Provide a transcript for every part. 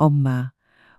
엄마,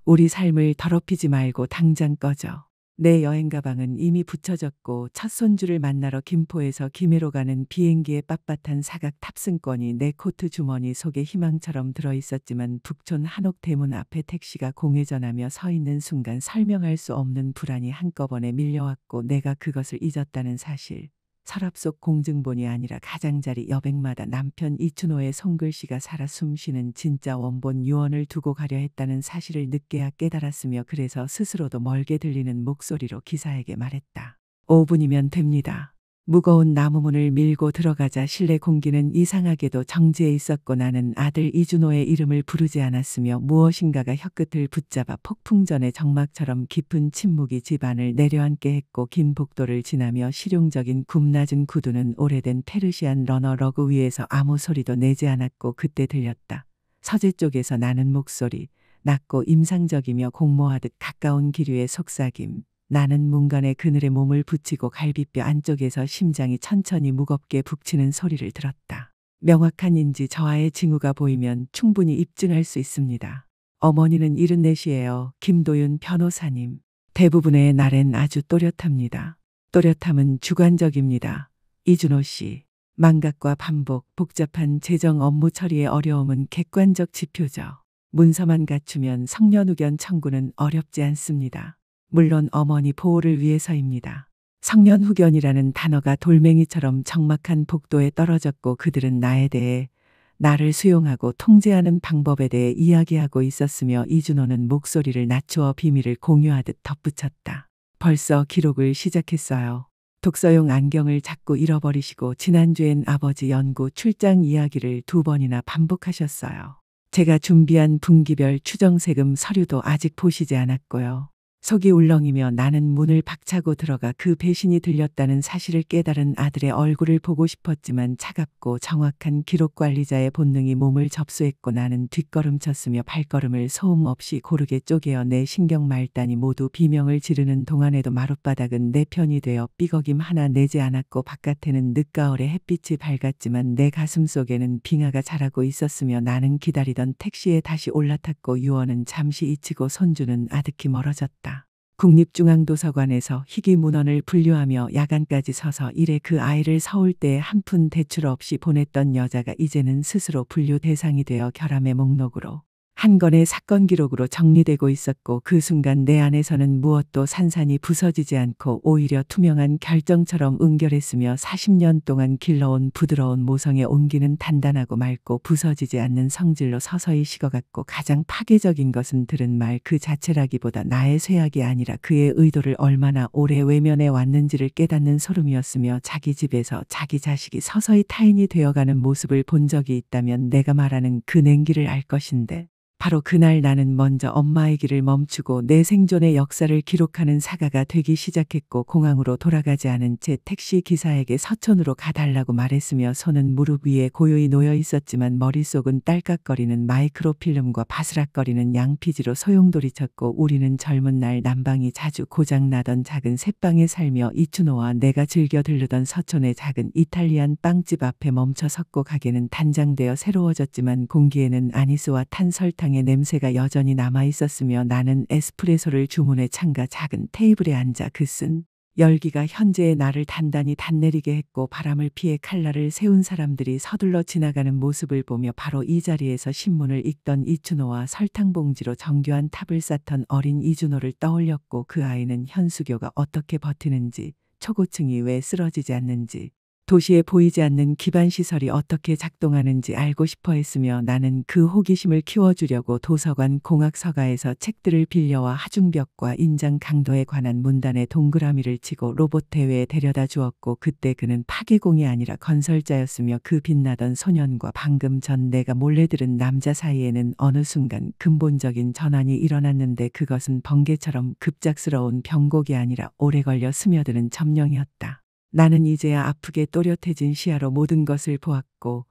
우리 삶을 더럽히지 말고 당장 꺼져. 내 여행 가방은 이미 붙여졌고 첫 손주를 만나러 김포에서 김해로 가는 비행기의 빳빳한 사각 탑승권이 내 코트 주머니 속에 희망처럼 들어있었지만 북촌 한옥 대문 앞에 택시가 공회전하며 서 있는 순간 설명할 수 없는 불안이 한꺼번에 밀려왔고 내가 그것을 잊었다는 사실. 서랍 속 공증본이 아니라 가장자리 여백마다 남편 이춘호의 손글씨가 살아 숨쉬는 진짜 원본 유언을 두고 가려 했다는 사실을 늦게야 깨달았으며 그래서 스스로도 멀게 들리는 목소리로 기사에게 말했다. 5분이면 됩니다. 무거운 나무문을 밀고 들어가자 실내 공기는 이상하게도 정지해 있었고 나는 아들 이준호의 이름을 부르지 않았으며 무엇인가가 혀끝을 붙잡아 폭풍전의 정막처럼 깊은 침묵이 집안을 내려앉게 했고 긴 복도를 지나며 실용적인 굽낮은 구두는 오래된 페르시안 러너 러그 위에서 아무 소리도 내지 않았고 그때 들렸다. 서재 쪽에서 나는 목소리, 낮고 임상적이며 공모하듯 가까운 기류의 속삭임. 나는 문간에 그늘에 몸을 붙이고 갈비뼈 안쪽에서 심장이 천천히 무겁게 북치는 소리를 들었다. 명확한 인지 저하의 징후가 보이면 충분히 입증할 수 있습니다. 어머니는 74이에요. 김도윤 변호사님. 대부분의 날엔 아주 또렷합니다. 또렷함은 주관적입니다. 이준호 씨. 망각과 반복, 복잡한 재정 업무 처리의 어려움은 객관적 지표죠. 문서만 갖추면 성년후견 청구는 어렵지 않습니다. 물론 어머니 보호를 위해서입니다. 성년후견이라는 단어가 돌멩이처럼 적막한 복도에 떨어졌고 그들은 나에 대해 나를 수용하고 통제하는 방법에 대해 이야기하고 있었으며 이준호는 목소리를 낮추어 비밀을 공유하듯 덧붙였다. 벌써 기록을 시작했어요. 독서용 안경을 자꾸 잃어버리시고 지난주엔 아버지 연구 출장 이야기를 2번이나 반복하셨어요. 제가 준비한 분기별 추정세금 서류도 아직 보시지 않았고요. 속이 울렁이며 나는 문을 박차고 들어가 그 배신이 들렸다는 사실을 깨달은 아들의 얼굴을 보고 싶었지만 차갑고 정확한 기록관리자의 본능이 몸을 접수했고 나는 뒷걸음쳤으며 발걸음을 소음 없이 고르게 쪼개어 내 신경 말단이 모두 비명을 지르는 동안에도 마룻바닥은 내 편이 되어 삐걱임 하나 내지 않았고 바깥에는 늦가을의 햇빛이 밝았지만 내 가슴 속에는 빙하가 자라고 있었으며 나는 기다리던 택시에 다시 올라탔고 유언은 잠시 잊히고 손주는 아득히 멀어졌다. 국립중앙도서관에서 희귀 문헌을 분류하며 야간까지 서서 일에 그 아이를 서울대에 한 푼 대출 없이 보냈던 여자가 이제는 스스로 분류 대상이 되어 결함의 목록으로 한 건의 사건 기록으로 정리되고 있었고 그 순간 내 안에서는 무엇도 산산이 부서지지 않고 오히려 투명한 결정처럼 응결했으며 40년 동안 길러온 부드러운 모성의 온기는 단단하고 맑고 부서지지 않는 성질로 서서히 식어갔고 가장 파괴적인 것은 들은 말 그 자체라기보다 나의 쇠약이 아니라 그의 의도를 얼마나 오래 외면해 왔는지를 깨닫는 소름이었으며 자기 집에서 자기 자식이 서서히 타인이 되어가는 모습을 본 적이 있다면 내가 말하는 그 냉기를 알 것인데 바로 그날 나는 먼저 엄마의 길을 멈추고 내 생존의 역사를 기록하는 사가가 되기 시작했고 공항으로 돌아가지 않은 채 택시 기사에게 서촌으로 가달라고 말했으며 손은 무릎 위에 고요히 놓여 있었지만 머릿속은 딸깍거리는 마이크로필름과 바스락거리는 양피지로 소용돌이쳤고 우리는 젊은 날 난방이 자주 고장나던 작은 셋방에 살며 이춘호와 내가 즐겨 들르던 서촌의 작은 이탈리안 빵집 앞에 멈춰 섰고 가게는 단장되어 새로워졌지만 공기에는 아니스와 탄 설탕 의 냄새가 여전히 남아 있었으며 나는 에스프레소를 주문해 창가 작은 테이블에 앉아 그 쓴 열기가 현재의 나를 단단히 단내리게 했고 바람을 피해 칼날을 세운 사람들이 서둘러 지나가는 모습을 보며 바로 이 자리에서 신문을 읽던 이춘호와 설탕봉지로 정교한 탑을 쌓던 어린 이준호를 떠올렸고 그 아이는 현수교가 어떻게 버티는지 초고층이 왜 쓰러지지 않는지 도시에 보이지 않는 기반시설이 어떻게 작동하는지 알고 싶어 했으며 나는 그 호기심을 키워주려고 도서관 공학서가에서 책들을 빌려와 하중벽과 인장 강도에 관한 문단에 동그라미를 치고 로봇 대회에 데려다 주었고 그때 그는 파괴공이 아니라 건설자였으며 그 빛나던 소년과 방금 전 내가 몰래 들은 남자 사이에는 어느 순간 근본적인 전환이 일어났는데 그것은 번개처럼 급작스러운 병곡이 아니라 오래 걸려 스며드는 점령이었다. 나는 이제야 아프게 또렷해진 시야로 모든 것을 보았고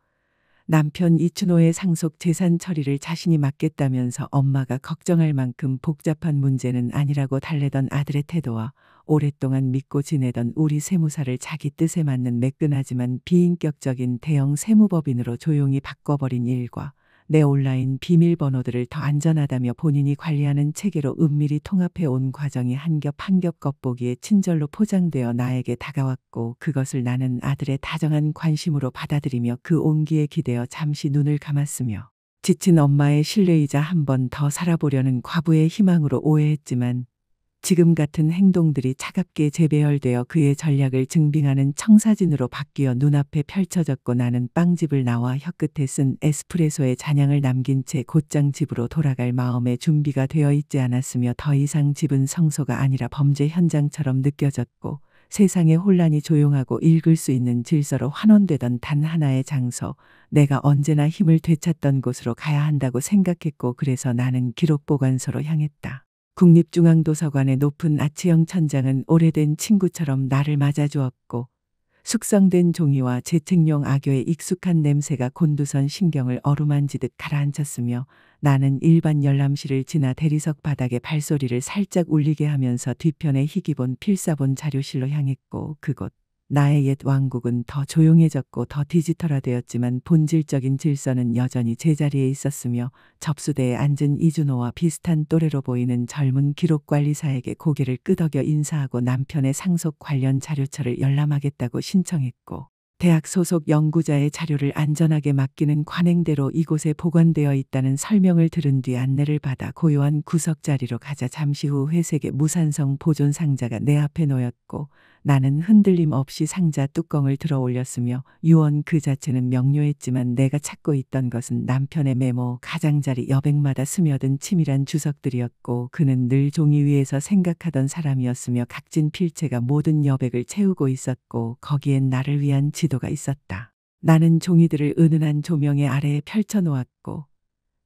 남편 이춘호의 상속 재산 처리를 자신이 맡겠다면서 엄마가 걱정할 만큼 복잡한 문제는 아니라고 달래던 아들의 태도와 오랫동안 믿고 지내던 우리 세무사를 자기 뜻에 맞는 매끈하지만 비인격적인 대형 세무법인으로 조용히 바꿔버린 일과 내 온라인 비밀번호들을 더 안전하다며 본인이 관리하는 체계로 은밀히 통합해 온 과정이 한 겹 한 겹 겉보기에 친절로 포장되어 나에게 다가왔고 그것을 나는 아들의 다정한 관심으로 받아들이며 그 온기에 기대어 잠시 눈을 감았으며 지친 엄마의 신뢰이자 한 번 더 살아보려는 과부의 희망으로 오해했지만 지금 같은 행동들이 차갑게 재배열되어 그의 전략을 증빙하는 청사진으로 바뀌어 눈앞에 펼쳐졌고 나는 빵집을 나와 혀끝에 쓴 에스프레소의 잔향을 남긴 채 곧장 집으로 돌아갈 마음의 준비가 되어 있지 않았으며 더 이상 집은 성소가 아니라 범죄 현장처럼 느껴졌고 세상의 혼란이 조용하고 읽을 수 있는 질서로 환원되던 단 하나의 장소, 내가 언제나 힘을 되찾던 곳으로 가야 한다고 생각했고 그래서 나는 기록보관소로 향했다. 국립중앙도서관의 높은 아치형 천장은 오래된 친구처럼 나를 맞아주었고 숙성된 종이와 재택용 악교의 익숙한 냄새가 곤두선 신경을 어루만지듯 가라앉혔으며 나는 일반 열람실을 지나 대리석 바닥에 발소리를 살짝 울리게 하면서 뒤편의 희귀본 필사본 자료실로 향했고 그곳 나의 옛 왕국은 더 조용해졌고 더 디지털화되었지만 본질적인 질서는 여전히 제자리에 있었으며 접수대에 앉은 이준호와 비슷한 또래로 보이는 젊은 기록관리사에게 고개를 끄덕여 인사하고 남편의 상속 관련 자료처를 열람하겠다고 신청했고 대학 소속 연구자의 자료를 안전하게 맡기는 관행대로 이곳에 보관되어 있다는 설명을 들은 뒤 안내를 받아 고요한 구석 자리로 가자 잠시 후 회색의 무산성 보존 상자가 내 앞에 놓였고 나는 흔들림 없이 상자 뚜껑을 들어 올렸으며 유언 그 자체는 명료했지만 내가 찾고 있던 것은 남편의 메모, 가장자리 여백마다 스며든 치밀한 주석들이었고 그는 늘 종이 위에서 생각하던 사람이었으며 각진 필체가 모든 여백을 채우고 있었고 거기엔 나를 위한 지도가 있었다. 나는 종이들을 은은한 조명의 아래에 펼쳐놓았고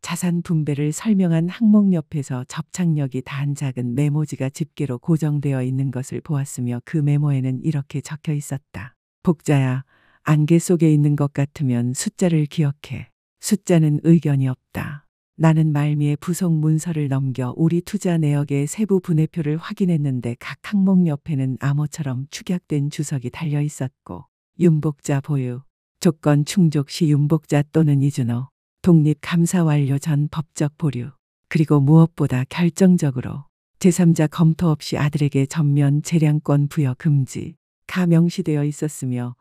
자산 분배를 설명한 항목 옆에서 접착력이 다한 작은 메모지가 집게로 고정되어 있는 것을 보았으며 그 메모에는 이렇게 적혀 있었다. 복자야, 안개 속에 있는 것 같으면 숫자를 기억해. 숫자는 의견이 없다. 나는 말미에 부속 문서를 넘겨 우리 투자 내역의 세부 분해표를 확인했는데 각 항목 옆에는 암호처럼 축약된 주석이 달려 있었고 윤복자 보유, 조건 충족 시 윤복자 또는 이준호, 독립 감사 완료 전 법적 보류, 그리고 무엇보다 결정적으로 제3자 검토 없이 아들에게 전면 재량권 부여 금지가 명시되어 있었으며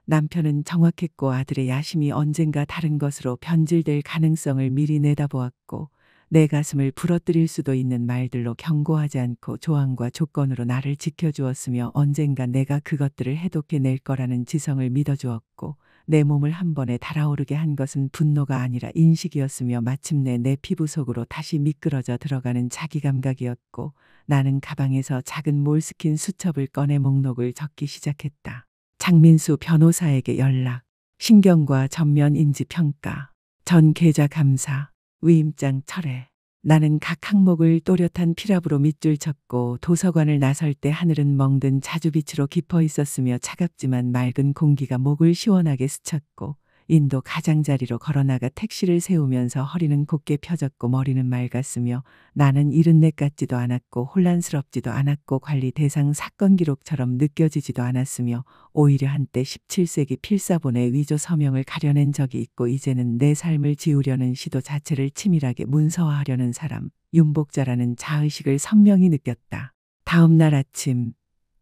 남편은 정확했고 아들의 야심이 언젠가 다른 것으로 변질될 가능성을 미리 내다보았고 내 가슴을 부러뜨릴 수도 있는 말들로 경고하지 않고 조항과 조건으로 나를 지켜주었으며 언젠가 내가 그것들을 해독해낼 거라는 지성을 믿어주었고 내 몸을 한 번에 달아오르게 한 것은 분노가 아니라 인식이었으며 마침내 내 피부 속으로 다시 미끄러져 들어가는 자기 감각이었고 나는 가방에서 작은 몰스킨 수첩을 꺼내 목록을 적기 시작했다. 장민수 변호사에게 연락, 신경과 전면 인지 평가, 전 계좌 감사, 위임장 철회. 나는 각 항목을 또렷한 피랍으로 밑줄 쳤고 도서관을 나설 때 하늘은 멍든 자주빛으로 깊어 있었으며 차갑지만 맑은 공기가 목을 시원하게 스쳤고 인도 가장자리로 걸어나가 택시를 세우면서 허리는 곧게 펴졌고 머리는 맑았으며 나는 이른넷 같지도 않았고 혼란스럽지도 않았고 관리 대상 사건 기록처럼 느껴지지도 않았으며 오히려 한때 17세기 필사본의 위조 서명을 가려낸 적이 있고 이제는 내 삶을 지우려는 시도 자체를 치밀하게 문서화하려는 사람, 윤복자라는 자의식을 선명히 느꼈다. 다음 날 아침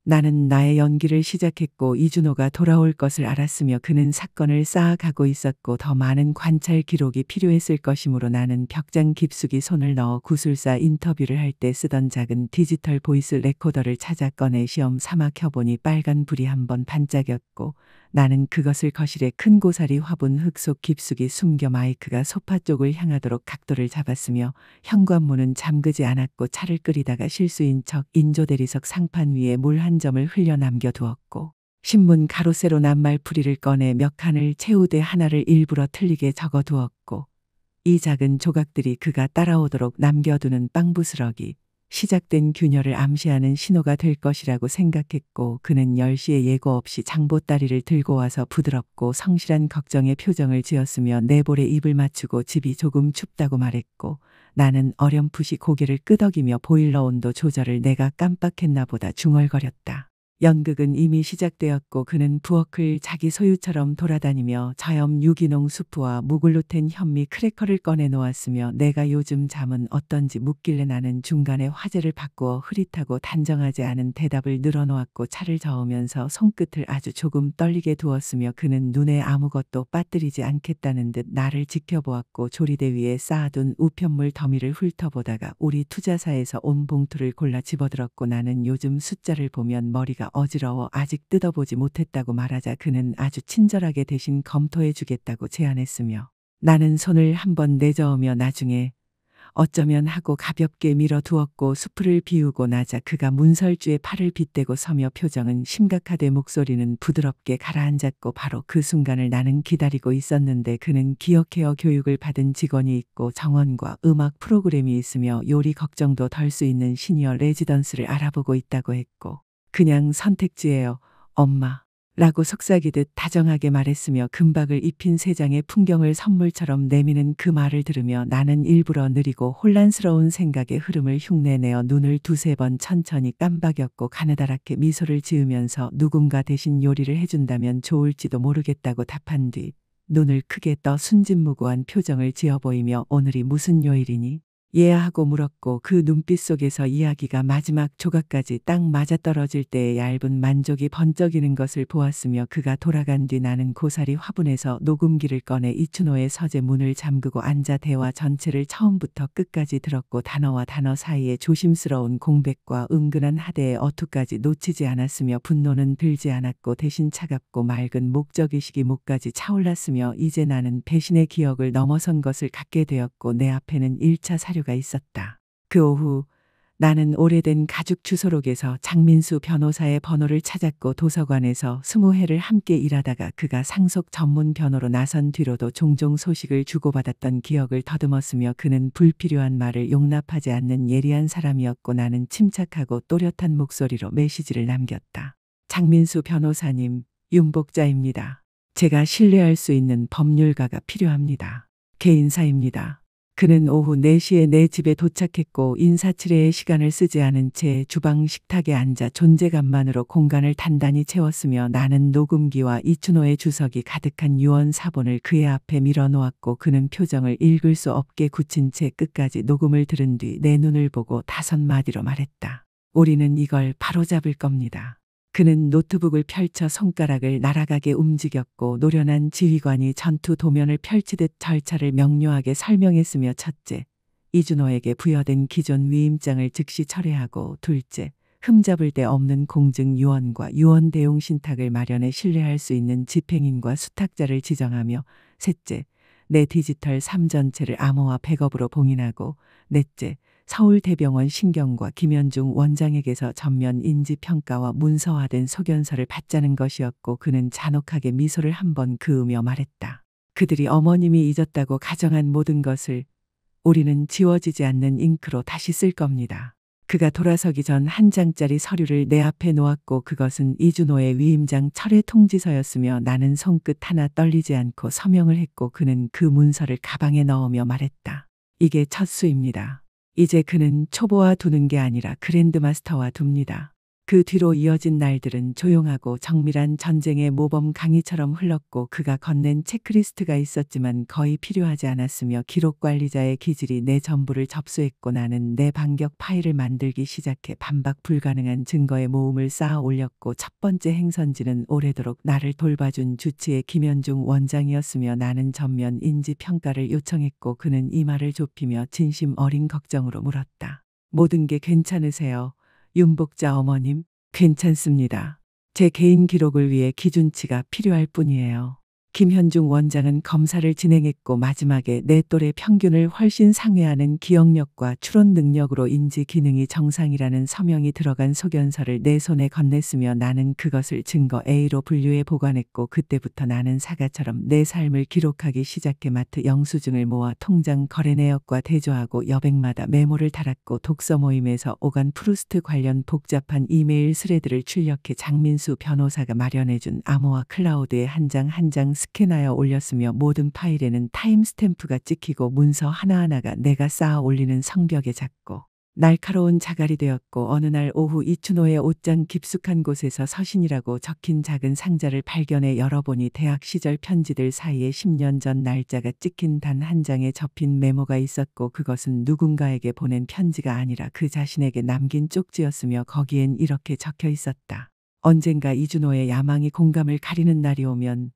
나는 나의 연기를 시작했고 이준호가 돌아올 것을 알았으며 그는 사건을 쌓아가고 있었고 더 많은 관찰 기록이 필요했을 것이므로 나는 벽장 깊숙이 손을 넣어 구술사 인터뷰를 할 때 쓰던 작은 디지털 보이스 레코더를 찾아 꺼내 시험 삼아 켜보니 빨간 불이 한번 반짝였고 나는 그것을 거실의 큰 고사리 화분 흙 속 깊숙이 숨겨 마이크가 소파 쪽을 향하도록 각도를 잡았으며 현관문은 잠그지 않았고 차를 끓이다가 실수인 척 인조대리석 상판 위에 물 한 점을 흘려 남겨두었고 신문 가로세로 낱말풀이를 꺼내 몇 칸을 채우되 하나를 일부러 틀리게 적어두었고 이 작은 조각들이 그가 따라오도록 남겨두는 빵부스러기, 시작된 균열을 암시하는 신호가 될 것이라고 생각했고 그는 10시에 예고 없이 장보따리를 들고 와서 부드럽고 성실한 걱정의 표정을 지었으며 내 볼에 입을 맞추고 집이 조금 춥다고 말했고 나는 어렴풋이 고개를 끄덕이며 보일러 온도 조절을 내가 깜빡했나 보다 중얼거렸다. 연극은 이미 시작되었고 그는 부엌을 자기 소유처럼 돌아다니며 저염 유기농 수프와 무글루텐 현미 크래커를 꺼내 놓았으며 내가 요즘 잠은 어떤지 묻길래 나는 중간에 화제를 바꾸어 흐릿하고 단정하지 않은 대답을 늘어놓았고 차를 저으면서 손끝을 아주 조금 떨리게 두었으며 그는 눈에 아무것도 빠뜨리지 않겠다는 듯 나를 지켜보았고 조리대 위에 쌓아둔 우편물 더미를 훑어보다가 우리 투자사에서 온 봉투를 골라 집어들었고 나는 요즘 숫자를 보면 머리가 어지러워 아직 뜯어보지 못했다고 말하자 그는 아주 친절하게 대신 검토해 주겠다고 제안했으며 나는 손을 한번 내저으며 나중에 어쩌면 하고 가볍게 밀어두었고 수프를 비우고 나자 그가 문설주에 팔을 빗대고 서며 표정은 심각하되 목소리는 부드럽게 가라앉았고 바로 그 순간을 나는 기다리고 있었는데 그는 기억헤어 교육을 받은 직원이 있고 정원과 음악 프로그램이 있으며 요리 걱정도 덜 수 있는 시니어 레지던스를 알아보고 있다고 했고 그냥 선택지예요, 엄마. 라고 속삭이듯 다정하게 말했으며 금박을 입힌 세 장의 풍경을 선물처럼 내미는 그 말을 들으며 나는 일부러 느리고 혼란스러운 생각의 흐름을 흉내내어 눈을 두세 번 천천히 깜박였고 가느다랗게 미소를 지으면서 누군가 대신 요리를 해준다면 좋을지도 모르겠다고 답한 뒤 눈을 크게 떠 순진무구한 표정을 지어 보이며 오늘이 무슨 요일이니? 예야 하고 물었고 그 눈빛 속에서 이야기가 마지막 조각까지 딱 맞아떨어질 때의 얇은 만족이 번쩍이는 것을 보았으며 그가 돌아간 뒤 나는 고사리 화분에서 녹음기를 꺼내 이춘호의 서재 문을 잠그고 앉아 대화 전체를 처음부터 끝까지 들었고 단어와 단어 사이에 조심스러운 공백과 은근한 하대의 어투까지 놓치지 않았으며 분노는 들지 않았고 대신 차갑고 맑은 목적의식이 목까지 차올랐으며 이제 나는 배신의 기억을 넘어선 것을 갖게 되었고 내 앞에는 1차 사료가 있었다. 그 오후 나는 오래된 가죽 주소록에서 장민수 변호사의 번호를 찾았고 도서관에서 20회를 함께 일하다가 그가 상속 전문 변호로 나선 뒤로도 종종 소식을 주고받았던 기억을 더듬었으며 그는 불필요한 말을 용납하지 않는 예리한 사람이었고 나는 침착하고 또렷한 목소리로 메시지를 남겼다. 장민수 변호사님, 윤복자입니다. 제가 신뢰할 수 있는 법률가가 필요합니다. 개인사입니다. 그는 오후 4시에 내 집에 도착했고 인사치레의 시간을 쓰지 않은 채 주방 식탁에 앉아 존재감만으로 공간을 단단히 채웠으며 나는 녹음기와 이춘호의 주석이 가득한 유언 사본을 그의 앞에 밀어놓았고 그는 표정을 읽을 수 없게 굳힌 채 끝까지 녹음을 들은 뒤 내 눈을 보고 5마디로 말했다. 우리는 이걸 바로잡을 겁니다. 그는 노트북을 펼쳐 손가락을 날아가게 움직였고 노련한 지휘관이 전투 도면을 펼치듯 절차를 명료하게 설명했으며 첫째, 이준호에게 부여된 기존 위임장을 즉시 철회하고 둘째, 흠잡을 데 없는 공증 유언과 유언 대용 신탁을 마련해 신뢰할 수 있는 집행인과 수탁자를 지정하며 셋째, 내 디지털 3 전체를 암호화 백업으로 봉인하고 넷째, 서울대병원 신경과 김현중 원장에게서 전면 인지평가와 문서화된 소견서를 받자는 것이었고 그는 잔혹하게 미소를 한번 그으며 말했다. 그들이 어머님이 잊었다고 가정한 모든 것을 우리는 지워지지 않는 잉크로 다시 쓸 겁니다. 그가 돌아서기 전 한 장짜리 서류를 내 앞에 놓았고 그것은 이준호의 위임장 철회 통지서였으며 나는 손끝 하나 떨리지 않고 서명을 했고 그는 그 문서를 가방에 넣으며 말했다. 이게 첫 수입니다. 이제 그는 초보와 두는 게 아니라 그랜드마스터와 둡니다. 그 뒤로 이어진 날들은 조용하고 정밀한 전쟁의 모범 강의처럼 흘렀고 그가 건넨 체크리스트가 있었지만 거의 필요하지 않았으며 기록관리자의 기질이 내 전부를 접수했고 나는 내 반격 파일을 만들기 시작해 반박 불가능한 증거의 모음을 쌓아 올렸고 첫 번째 행선지는 오래도록 나를 돌봐준 주치의 김현중 원장이었으며 나는 전면 인지 평가를 요청했고 그는 이마를 좁히며 진심 어린 걱정으로 물었다. 모든 게 괜찮으세요? 윤복자 어머님, 괜찮습니다. 제 개인 기록을 위해 기준치가 필요할 뿐이에요. 김현중 원장은 검사를 진행했고 마지막에 내 또래 평균을 훨씬 상회하는 기억력과 추론 능력으로 인지 기능이 정상이라는 서명이 들어간 소견서를 내 손에 건넸으며 나는 그것을 증거 A로 분류해 보관했고 그때부터 나는 사가처럼 내 삶을 기록하기 시작해 마트 영수증을 모아 통장 거래 내역과 대조하고 여백마다 메모를 달았고 독서 모임에서 오간 프루스트 관련 복잡한 이메일 스레드를 출력해 장민수 변호사가 마련해준 암호화 클라우드에 한 장 한 장 스캔하여 올렸으며 모든 파일에는 타임스탬프가 찍히고 문서 하나하나가 내가 쌓아 올리는 성벽에 잤고 날카로운 자갈이 되었고 어느 날 오후 이춘호의 옷장 깊숙한 곳에서 서신이라고 적힌 작은 상자를 발견해 열어보니 대학 시절 편지들 사이에 10년 전 날짜가 찍힌 단 한 장에 접힌 메모가 있었고 그것은 누군가에게 보낸 편지가 아니라 그 자신에게 남긴 쪽지였으며 거기엔 이렇게 적혀 있었다. 언젠가 이준호의 야망이 공감을 가리는 날이 오면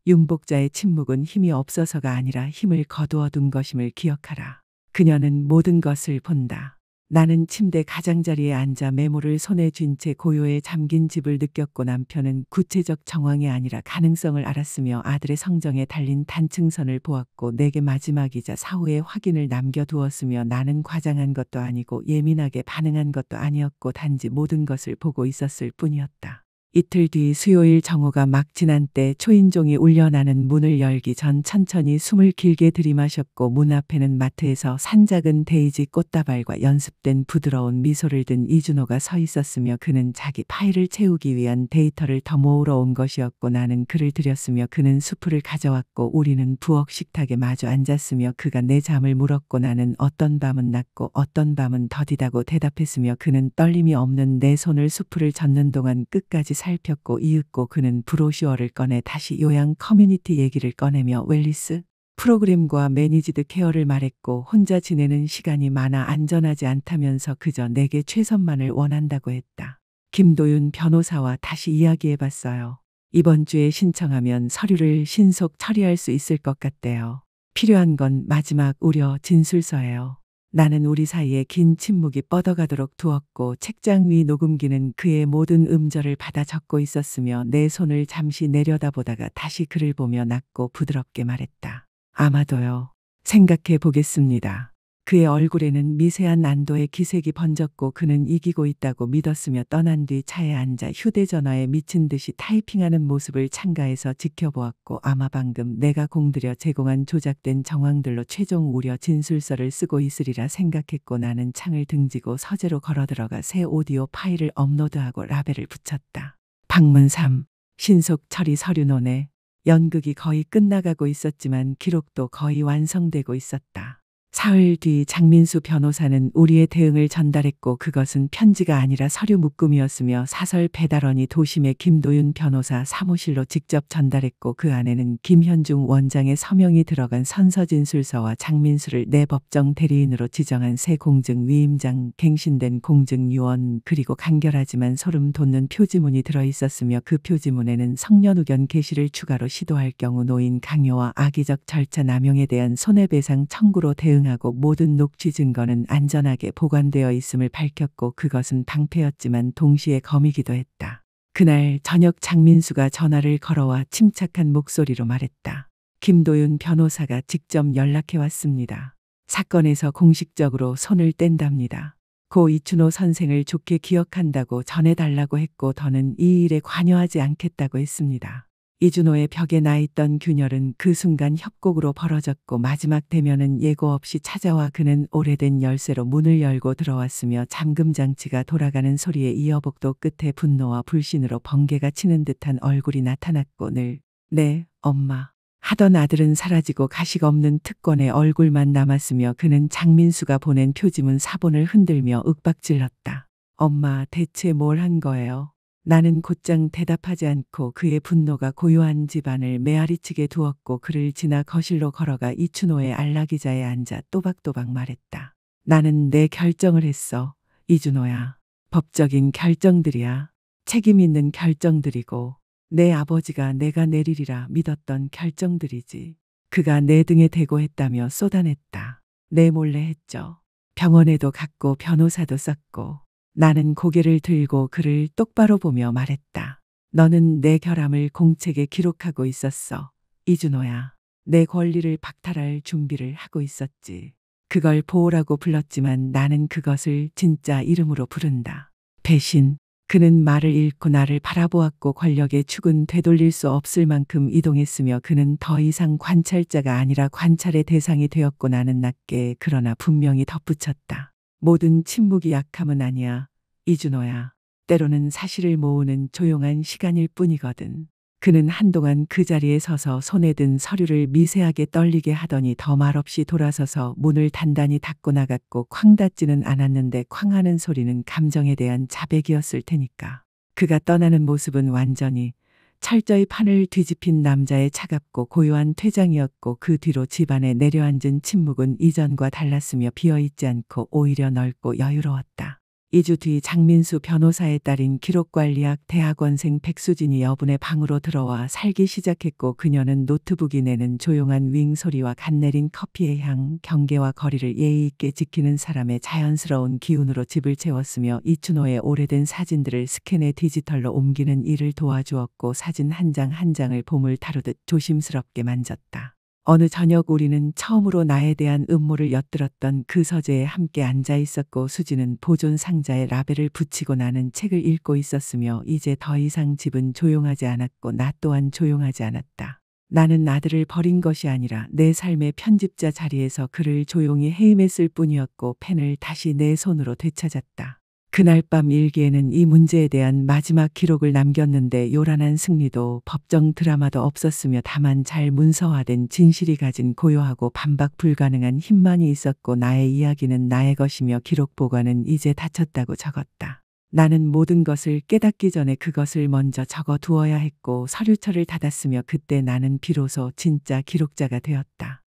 윤복자의 침묵은 힘이 없어서가 아니라 힘을 거두어 둔 것임을 기억하라. 그녀는 모든 것을 본다. 나는 침대 가장자리에 앉아 메모를 손에 쥔 채 고요에 잠긴 집을 느꼈고 남편은 구체적 정황이 아니라 가능성을 알았으며 아들의 성정에 달린 단층선을 보았고 내게 마지막이자 사후의 확인을 남겨두었으며 나는 과장한 것도 아니고 예민하게 반응한 것도 아니었고 단지 모든 것을 보고 있었을 뿐이었다. 이틀 뒤 수요일 정오가 막 지난 때 초인종이 울려나는 문을 열기 전 천천히 숨을 길게 들이마셨고 문 앞에는 마트에서 산 작은 데이지 꽃다발과 연습된 부드러운 미소를 든 이준호가 서 있었으며 그는 자기 파일을 채우기 위한 데이터를 더 모으러 온 것이었고 나는 그를 들였으며 그는 수프를 가져왔고 우리는 부엌 식탁에 마주 앉았으며 그가 내 잠을 물었고 나는 어떤 밤은 낮고 어떤 밤은 더디다고 대답했으며 그는 떨림이 없는 내 손을 수프를 젓는 동안 끝까지 살폈고 이윽고 그는 브로슈어를 꺼내 다시 요양 커뮤니티 얘기를 꺼내며 웰리스 프로그램과 매니지드 케어를 말했고 혼자 지내는 시간이 많아 안전하지 않다면서 그저 내게 최선만을 원한다고 했다. 김도윤 변호사와 다시 이야기해봤어요. 이번 주에 신청하면 서류를 신속 처리할 수 있을 것 같대요. 필요한 건 마지막 우려 진술서예요. 나는 우리 사이에 긴 침묵이 뻗어가도록 두었고 책장 위 녹음기는 그의 모든 음절을 받아 적고 있었으며 내 손을 잠시 내려다보다가 다시 그를 보며 낮고 부드럽게 말했다. 아마도요. 생각해 보겠습니다. 그의 얼굴에는 미세한 안도의 기색이 번졌고 그는 이기고 있다고 믿었으며 떠난 뒤 차에 앉아 휴대전화에 미친 듯이 타이핑하는 모습을 창가에서 지켜보았고 아마 방금 내가 공들여 제공한 조작된 정황들로 최종 우려 진술서를 쓰고 있으리라 생각했고 나는 창을 등지고 서재로 걸어들어가 새 오디오 파일을 업로드하고 라벨을 붙였다. 방문 3. 신속 처리 서류 논에 연극이 거의 끝나가고 있었지만 기록도 거의 완성되고 있었다. 사흘 뒤 장민수 변호사는 우리의 대응을 전달했고 그것은 편지가 아니라 서류 묶음이었으며 사설 배달원이 도심의 김도윤 변호사 사무실로 직접 전달했고 그 안에는 김현중 원장의 서명이 들어간 선서진술서와 장민수를 내 법정 대리인으로 지정한 새 공증 위임장, 갱신된 공증 유언 그리고 간결하지만 소름 돋는 표지문이 들어있었으며 그 표지문에는 성년후견 개시를 추가로 시도할 경우 노인 강요와 악의적 절차 남용에 대한 손해배상 청구로 대응하고 모든 녹취 증거는 안전하게 보관되어 있음을 밝혔고 그것은 방패였지만 동시에 검이기도 했다. 그날 저녁 장민수가 전화를 걸어와 침착한 목소리로 말했다. 김도윤 변호사가 직접 연락해 왔습니다. 사건에서 공식적으로 손을 뗀답니다. 고 이춘호 선생을 좋게 기억한다고 전해달라고 했고 더는 이 일에 관여하지 않겠다고 했습니다. 이준호의 벽에 나있던 균열은 그 순간 협곡으로 벌어졌고 마지막 대면은 예고 없이 찾아와 그는 오래된 열쇠로 문을 열고 들어왔으며 잠금 장치가 돌아가는 소리에 이어복도 끝에 분노와 불신으로 번개가 치는 듯한 얼굴이 나타났고 늘 네, 엄마 하던 아들은 사라지고 가식 없는 특권의 얼굴만 남았으며 그는 장민수가 보낸 표지문 사본을 흔들며 윽박질렀다. 엄마 대체 뭘 한 거예요? 나는 곧장 대답하지 않고 그의 분노가 고요한 집안을 메아리치게 두었고 그를 지나 거실로 걸어가 이춘호의 안락의자에 앉아 또박또박 말했다. 나는 내 결정을 했어. 이준호야. 법적인 결정들이야. 책임 있는 결정들이고 내 아버지가 내가 내리리라 믿었던 결정들이지. 그가 내 등에 대고 했다며 쏟아냈다. 내 몰래 했죠. 병원에도 갔고 변호사도 썼고 나는 고개를 들고 그를 똑바로 보며 말했다. 너는 내 결함을 공책에 기록하고 있었어. 이준호야. 내 권리를 박탈할 준비를 하고 있었지. 그걸 보호라고 불렀지만 나는 그것을 진짜 이름으로 부른다. 배신. 그는 말을 잃고 나를 바라보았고 권력의 축은 되돌릴 수 없을 만큼 이동했으며 그는 더 이상 관찰자가 아니라 관찰의 대상이 되었고 나는 낮게 그러나 분명히 덧붙였다. 모든 침묵이 약함은 아니야. 이준호야. 때로는 사실을 모으는 조용한 시간일 뿐이거든. 그는 한동안 그 자리에 서서 손에 든 서류를 미세하게 떨리게 하더니 더 말없이 돌아서서 문을 단단히 닫고 나갔고 쾅 닫지는 않았는데 쾅 하는 소리는 감정에 대한 자백이었을 테니까. 그가 떠나는 모습은 완전히 철저히 판을 뒤집힌 남자의 차갑고 고요한 퇴장이었고 그 뒤로 집안에 내려앉은 침묵은 이전과 달랐으며 비어있지 않고 오히려 넓고 여유로웠다. 2주 뒤 장민수 변호사의 딸인 기록관리학 대학원생 백수진이 여분의 방으로 들어와 살기 시작했고 그녀는 노트북이 내는 조용한 윙 소리와 갓 내린 커피의 향, 경계와 거리를 예의 있게 지키는 사람의 자연스러운 기운으로 집을 채웠으며 이춘호의 오래된 사진들을 스캔해 디지털로 옮기는 일을 도와주었고 사진 한 장 한 장을 보물 다루듯 조심스럽게 만졌다. 어느 저녁 우리는 처음으로 나에 대한 음모를 엿들었던 그 서재에 함께 앉아 있었고 수지는 보존 상자에 라벨을 붙이고 나는 책을 읽고 있었으며 이제 더 이상 집은 조용하지 않았고 나 또한 조용하지 않았다. 나는 아들을 버린 것이 아니라 내 삶의 편집자 자리에서 그를 조용히 해임했을 뿐이었고 펜을 다시 내 손으로 되찾았다. 그날 밤 일기에는 이 문제에 대한 마지막 기록을 남겼는데 요란한 승리도 법정 드라마도 없었으며 다만 잘 문서화된 진실이 가진 고요하고 반박 불가능한 힘만이 있었고 나의 이야기는 나의 것이며 기록 보관은 이제 닫혔다고 적었다. 나는 모든 것을 깨닫기 전에 그것을 먼저 적어 두어야 했고 서류철을 닫았으며 그때 나는 비로소 진짜 기록자가 되었다.